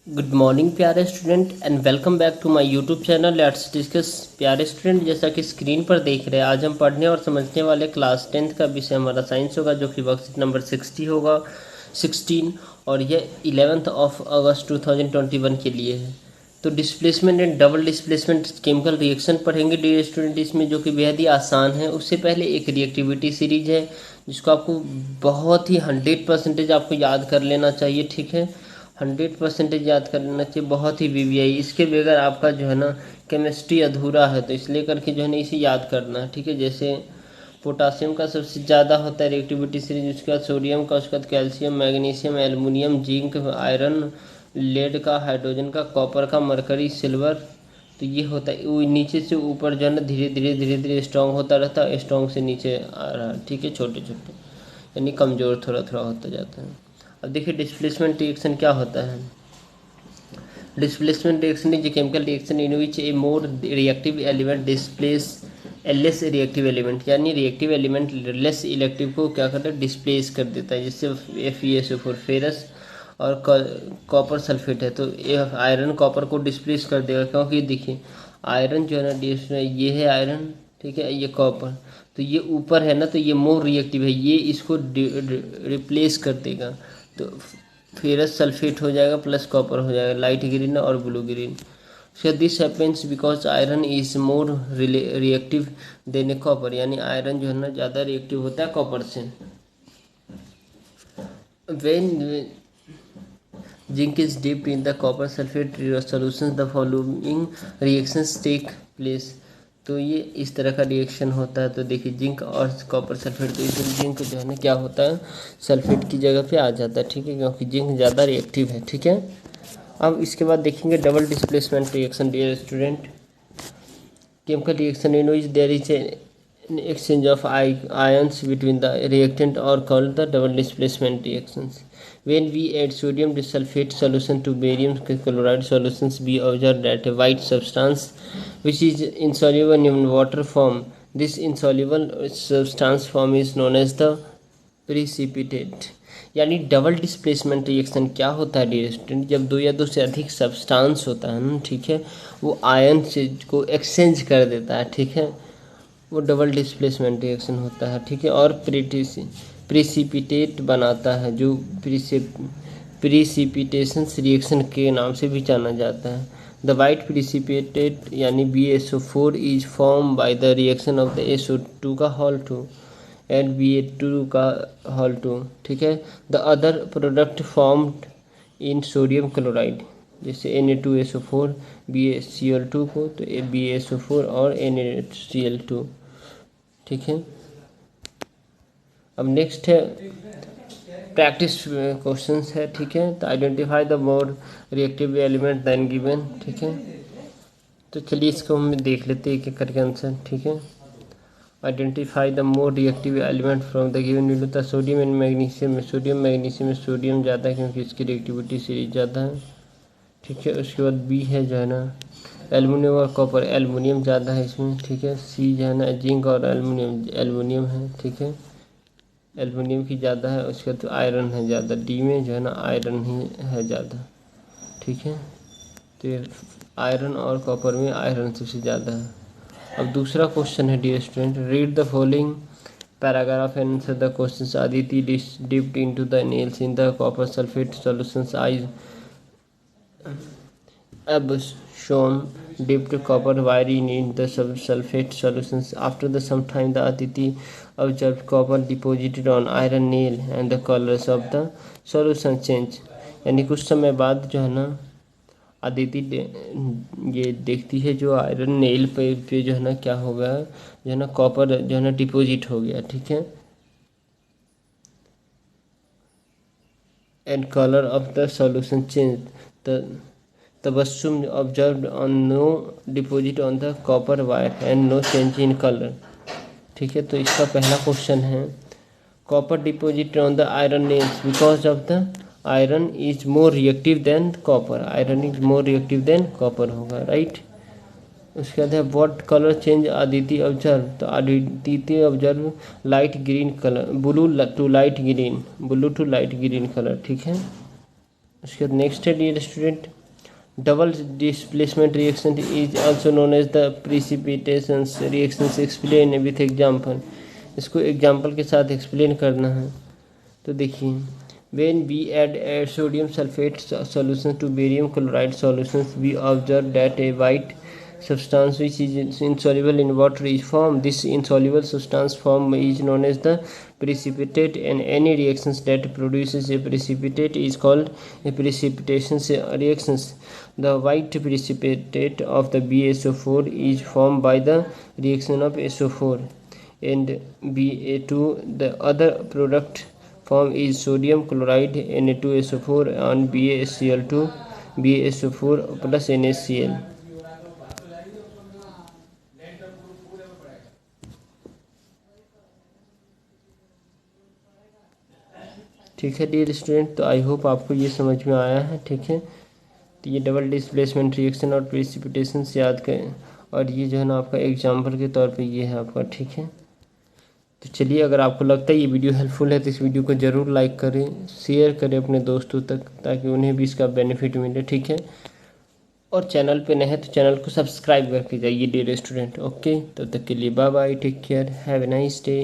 Good morning प्यारे student and welcome back to my YouTube channel let's discuss. प्यारे student, जैसा कि screen पर देख रहे हैं, आज हम पढ़ने और समझने वाले क्लास 10th का विषय हमारा साइंस होगा, जो कि वर्कशीट नंबर 60 होगा 16, और यह 11 अगस्त 2021 के लिए है। तो displacement and double displacement chemical reaction पढ़ेंगे डियर स्टूडेंट इसमें, जो कि बेहद ही आसान है। उससे पहले एक रिएक्टिविटी सीरीज है जिसको आपको बहुत ही 100% आपको याद कर लेना चाहिए, ठीक है। 100% याद कर लेना चाहिए, बहुत ही वीवीआई। इसके बगैर आपका जो है ना केमिस्ट्री अधूरा है, तो इसलिए करके जो है ना इसे याद करना है, ठीक है। जैसे पोटासियम का सबसे ज़्यादा होता है रिएक्टिविटी सीरीज, उसके बाद सोडियम का, उसके बाद calcium, magnesium, aluminium, zinc, iron, lead का, हाइड्रोजन का, कॉपर का, मरकरी, सिल्वर। तो ये होता है वो नीचे से ऊपर जो है ना धीरे धीरे धीरे धीरे स्ट्रॉन्ग होता रहता है, स्ट्रॉन्ग से नीचे आ रहा है, ठीक है, छोटे छोटे, यानी कमज़ोर थोड़ा थोड़ा होता जाता है। अब देखिए डिस्प्लेसमेंट रिएक्शन क्या होता है। Displacement reaction is a chemical reaction in which A more reactive element displace A less reactive element, यानी रिएक्टिव एलिमेंट लेस इलेक्टिव को क्या करता है, डिस्प्लेस कर देता है। जैसे FeSO4 फेरस और कॉपर सल्फेट है, तो ये आयरन कॉपर को डिस्प्लेस कर देगा, क्योंकि देखिए आयरन जो है ना ये है आयरन, ठीक है, ये कॉपर, तो ये ऊपर है ना, तो ये मोर रिएक्टिव है, ये इसको रिप्लेस कर देगा, तो फेरस सल्फेट हो जाएगा प्लस कॉपर हो जाएगा, लाइट ग्रीन और blue green. So this happens because iron is more reactive then A copper, यानी आयरन जो है ना ज़्यादा रिएक्टिव होता है कॉपर से। when zinc is dipped in the copper sulfate solutions the following reactions take place। तो ये इस तरह का रिएक्शन होता है। तो देखिए जिंक और कॉपर सल्फेट, तो इसमें जिंक जो है ना क्या होता है, सल्फेट की जगह पे आ जाता है, ठीक है, क्योंकि जिंक ज़्यादा रिएक्टिव है, ठीक है। अब इसके बाद देखेंगे double displacement reaction dear student. Chemical reaction in which there is an exchange of ions between the reactant are called the double displacement reactions. When we add sodium disulfate solution to barium chloride solutions, we observe that a white substance which is insoluble in water form. This insoluble substance form is known as the precipitate। यानी double displacement reaction क्या होता है dear student, जब दो या दो से अधिक सब्सटेंस होता है ना, ठीक है, वो आयन से को एक्सचेंज कर देता है, ठीक है, वो डबल डिस्प्लेसमेंट रिएक्शन होता है, ठीक है। और प्रिसिपिटेट बनाता है, जो प्रिसिपिटेशन रिएक्शन के नाम से भी जाना जाता है। द वाइट प्रिसिपिटेट यानी BaSO4 is form by the reaction of the SO2 का होल 2 एंड Ba2 का होल 2, ठीक है। The other product formed in sodium chloride, जैसे Na2SO4 BaCl2 को, तो BaSO4 और NaCl2, ठीक है। अब नेक्स्ट है प्रैक्टिस क्वेश्चंस है, ठीक है। तो identify the more reactive element than given, ठीक है। तो चलिए इसको हम देख लेते हैं एक एक करके आंसर, ठीक है। Identify the more reactive element from the given window. था सोडियम एंड मैग्नीशियम में, मैग्नीशियम में सोडियम ज़्यादा है क्योंकि इसकी रिएक्टिविटी सीरीज ज़्यादा है, ठीक है। उसके बाद बी है जो है ना एल्युमिनियम और कॉपर, एल्युमिनियम ज़्यादा है इसमें, ठीक है। सी जो है ना जिंक और एल्युमिनियम है, ठीक है, एल्युमिनियम की ज़्यादा है। उसके बाद आयरन है ज़्यादा, डी में जो है ना आयरन ही है ज़्यादा, ठीक है। तो आयरन और कॉपर में आयरन सबसे ज़्यादा है। अब दूसरा क्वेश्चन है dear student, read the following paragraph and answer the questions. Aditi dipped into the nails in the copper sulphate solutions eyes अब shown dipped copper wire in the sulfate solutions. After some time, the Aditi observed copper deposited on iron nail and the colors of the solution change। यानी कुछ समय बाद जो है ना अदिति ये देखती है जो आयरन नेल पे जो है ना क्या हो गया, जो है ना कॉपर जो है ना डिपोजिट हो गया, ठीक है। And colour of the solution change. Tabassum observed on no deposit on the copper wire and no change in color, ठीक है। तो इसका पहला क्वेश्चन है copper deposit on the iron nails because of the iron is more reactive than copper, iron is more reactive than copper होगा, right. उसके बाद है what colour change Aditi observe. तो Aditi observe light green colour, blue to light green, blue to light green colour, ठीक है। उसके बाद next है dear student, double displacement reaction is also known as the precipitation reaction. Explain with example, इसको example के साथ explain करना है। तो देखिए, when we add sodium sulfate solution to barium chloride solutions, we observe that a white substance which is insoluble in water is formed. This insoluble substance form is known as the precipitate, and any reactions that produces a precipitate is called a precipitation reactions. The white precipitate of the BaSO4 is formed by the reaction of SO4 and Ba2. The other product form is sodium chloride Na2SO4 and BaCl2 BaSO4 plus NaCl. ठीक है dear student, तो I hope आपको ये समझ में आया है। ठीक है, तो ये डबल डिस्प्लेसमेंट रिएक्शन और प्रिसिपिटेशन से याद करें, और ये जो है ना आपका एग्जाम्पल के तौर पे ये है आपका। ठीक है, तो चलिए, अगर आपको लगता है ये वीडियो हेल्पफुल है तो इस वीडियो को ज़रूर लाइक करें, शेयर करें अपने दोस्तों तक, ताकि उन्हें भी इसका बेनिफिट मिले। ठीक है, और चैनल पे नए हैं तो चैनल को सब्सक्राइब करके जाइए डियर स्टूडेंट। ओके, तब तक के लिए bye bye, take care, have a nice day.